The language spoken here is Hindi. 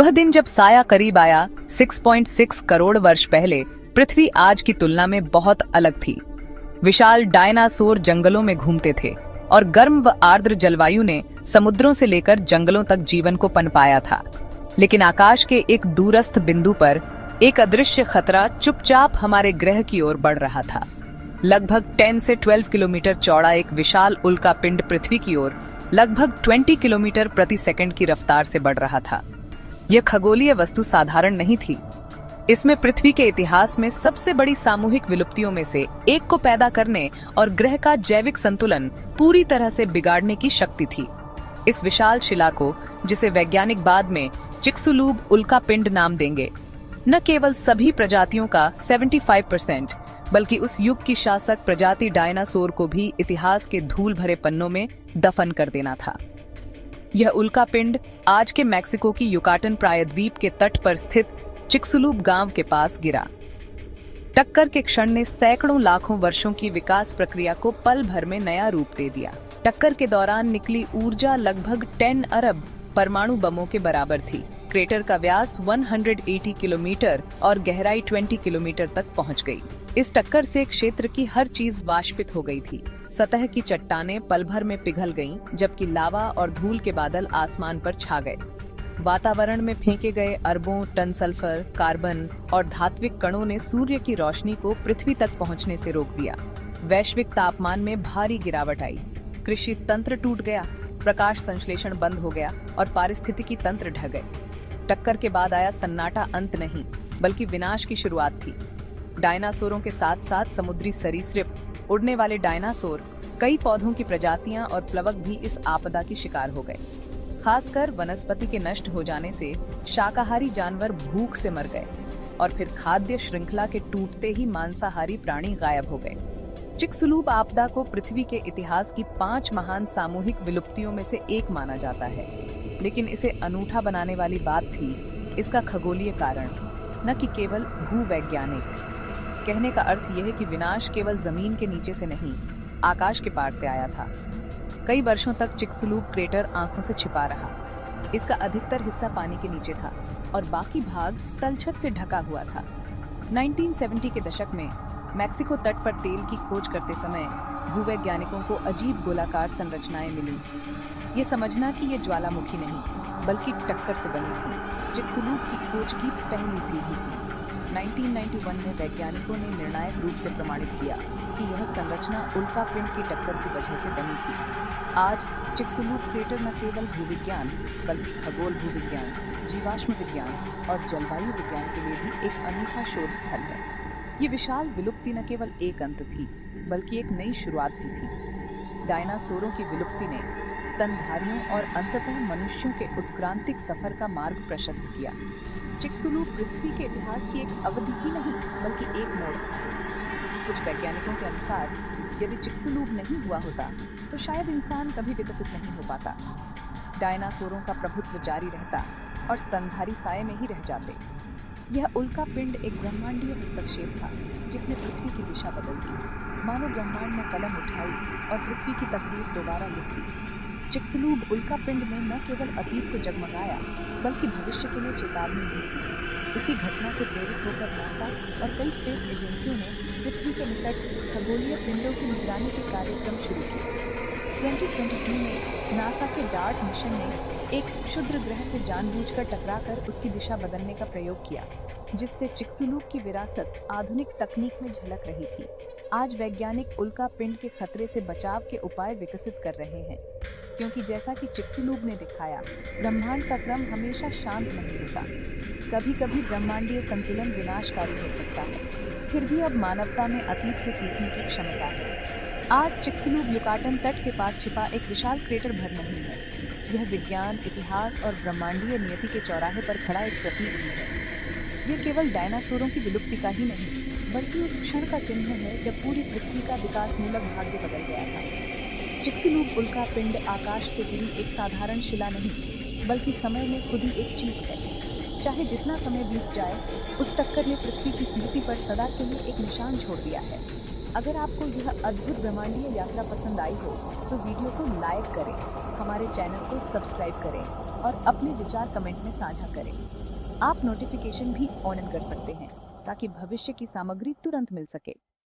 वह दिन जब साया करीब आया। 6.6 करोड़ वर्ष पहले पृथ्वी आज की तुलना में बहुत अलग थी। विशाल डायनासोर जंगलों में घूमते थे और गर्म व आर्द्र जलवायु ने समुद्रों से लेकर जंगलों तक जीवन को पनपाया था। लेकिन आकाश के एक दूरस्थ बिंदु पर एक अदृश्य खतरा चुपचाप हमारे ग्रह की ओर बढ़ रहा था। लगभग 10 से 12 किलोमीटर चौड़ा एक विशाल उल्कापिंड पृथ्वी की ओर लगभग 20 किलोमीटर प्रति सेकंड की रफ्तार से बढ़ रहा था। यह खगोलीय वस्तु साधारण नहीं थी। इसमें पृथ्वी के इतिहास में सबसे बड़ी सामूहिक विलुप्तियों में से एक को पैदा करने और ग्रह का जैविक संतुलन पूरी तरह से बिगाड़ने की शक्ति थी। इस विशाल शिला को, जिसे वैज्ञानिक बाद में चिक्सुलूब उल्कापिंड नाम देंगे, न केवल सभी प्रजातियों का 75% बल्कि उस युग की शासक प्रजाति डायनासोर को भी इतिहास के धूल भरे पन्नों में दफन कर देना था। यह उल्कापिंड आज के मैक्सिको की युकाटन प्रायद्वीप के तट पर स्थित चिक्सुलूब गांव के पास गिरा। टक्कर के क्षण ने सैकड़ों लाखों वर्षों की विकास प्रक्रिया को पल भर में नया रूप दे दिया। टक्कर के दौरान निकली ऊर्जा लगभग 10 अरब परमाणु बमों के बराबर थी। क्रेटर का व्यास 180 किलोमीटर और गहराई 20 किलोमीटर तक पहुंच गई। इस टक्कर से क्षेत्र की हर चीज वाष्पित हो गई थी। सतह की चट्टानें पल भर में पिघल गईं, जबकि लावा और धूल के बादल आसमान पर छा गए। वातावरण में फेंके गए अरबों टन सल्फर, कार्बन और धात्विक कणों ने सूर्य की रोशनी को पृथ्वी तक पहुंचने से रोक दिया। वैश्विक तापमान में भारी गिरावट आई। कृषि तंत्र टूट गया, प्रकाश संश्लेषण बंद हो गया और पारिस्थितिकी तंत्र ढह गए। टक्कर के बाद आया सन्नाटा अंत नहीं, बल्कि विनाश की शुरुआत थी। डायनासोरों के साथ साथ समुद्री सरीसृप, उड़ने वाले डायनासोर, कई पौधों की प्रजातियां और प्लवक भी इस आपदा की शिकार हो गए। खासकर वनस्पति के नष्ट हो जाने से शाकाहारी जानवर भूख से मर गए और फिर खाद्य श्रृंखला के टूटते ही मांसाहारी प्राणी गायब हो गए। चिक्सुलूब आपदा को पृथ्वी के इतिहास की 5 महान सामूहिक विलुप्तियों में से एक माना जाता है। लेकिन इसे अनूठा बनाने वाली बात थी इसका खगोलीय कारण, न कि केवल भूवैज्ञानिक। कहने का अर्थ यह है कि विनाश केवल जमीन के नीचे से नहीं, आकाश के पार से आया था। कई वर्षों तक चिक्सुलूब क्रेटर आंखों से छिपा रहा। इसका अधिकतर हिस्सा पानी के नीचे था और बाकी भाग तलछट से ढका हुआ था। 1970 के दशक में मैक्सिको तट पर तेल की खोज करते समय भूवैज्ञानिकों को अजीब गोलाकार संरचनाएं मिली। ये समझना कि ये ज्वालामुखी नहीं बल्कि टक्कर से बनी थी, चिक्सुलूब की खोज की पहली सीढ़ी थी। 1991 में वैज्ञानिकों ने निर्णायक रूप से प्रमाणित किया कि यह संरचना उल्कापिंड की टक्कर की वजह से बनी थी। आज चिक्सुलूब क्रेटर न केवल भूविज्ञान बल्कि खगोल भूविज्ञान, जीवाश्म विज्ञान और जलवायु विज्ञान के लिए भी एक अनूठा शोध स्थल है। ये विशाल विलुप्ति न केवल एक अंत थी बल्कि एक नई शुरुआत भी थी। डायनासोरों की विलुप्ति ने स्तनधारियों और अंततः मनुष्यों के उत्क्रांतिक सफर का मार्ग प्रशस्त किया। चिक्सुलूब पृथ्वी के इतिहास की एक अवधि ही नहीं बल्कि एक मोड़ था। कुछ वैज्ञानिकों के अनुसार यदि चिक्सुलूब नहीं हुआ होता तो शायद इंसान कभी विकसित नहीं हो पाता। डायनासोरों का प्रभुत्व जारी रहता और स्तनधारी साये में ही रह जाते। यह उल्कापिंड एक ब्रह्मांडीय हस्तक्षेप था जिसने पृथ्वी की दिशा बदल दी। मानो ब्रह्मांड ने कलम उठाई और पृथ्वी की तकदीर दोबारा लिख दी। चिक्सुलूब उल्कापिंड ने न केवल अतीत को जगमगाया बल्कि भविष्य के लिए चेतावनी भी दी। इसी घटना से प्रेरित होकर नासा और कई स्पेस एजेंसियों ने पृथ्वी के निकट खगोलीय पिंडों की निगरानी के कार्यक्रम शुरू किए। 2022 में नासा के डार्ट मिशन ने एक क्षुद्र ग्रह से जानबूझकर टकराकर उसकी दिशा बदलने का प्रयोग किया, जिससे चिक्सुलूब की विरासत आधुनिक तकनीक में झलक रही थी। आज वैज्ञानिक उल्कापिंड के खतरे से बचाव के उपाय विकसित कर रहे हैं, क्योंकि जैसा कि चिक्सुलूब ने दिखाया, ब्रह्मांड का क्रम हमेशा शांत नहीं होता। कभी कभी ब्रह्मांडीय संतुलन विनाशकारी हो सकता है। फिर भी अब मानवता में अतीत से सीखने की क्षमता है। आज चिक्सुलूब युकाटन तट के पास छिपा एक विशाल क्रेटर भर नहीं है। यह विज्ञान, इतिहास और ब्रह्मांडीय नियति के चौराहे पर खड़ा एक प्रतीक भी है। यह केवल डायनासोरों की विलुप्ति का ही नहीं बल्कि उस क्षण का चिन्ह है जब पूरी पृथ्वी का विकासमूलक भाग्य बदल गया था। चिक्सुलूब उल्कापिंड आकाश से गिरी एक साधारण शिला नहीं बल्कि समय में खुद ही एक चीख है। चाहे जितना समय बीत जाए, उस टक्कर ने पृथ्वी की स्मृति पर सदा के लिए एक निशान छोड़ दिया है। अगर आपको यह अद्भुत ब्रह्मांडीय यात्रा पसंद आई हो तो वीडियो को लाइक करें, हमारे चैनल को सब्सक्राइब करें और अपने विचार कमेंट में साझा करें। आप नोटिफिकेशन भी ऑन कर सकते हैं ताकि भविष्य की सामग्री तुरंत मिल सके।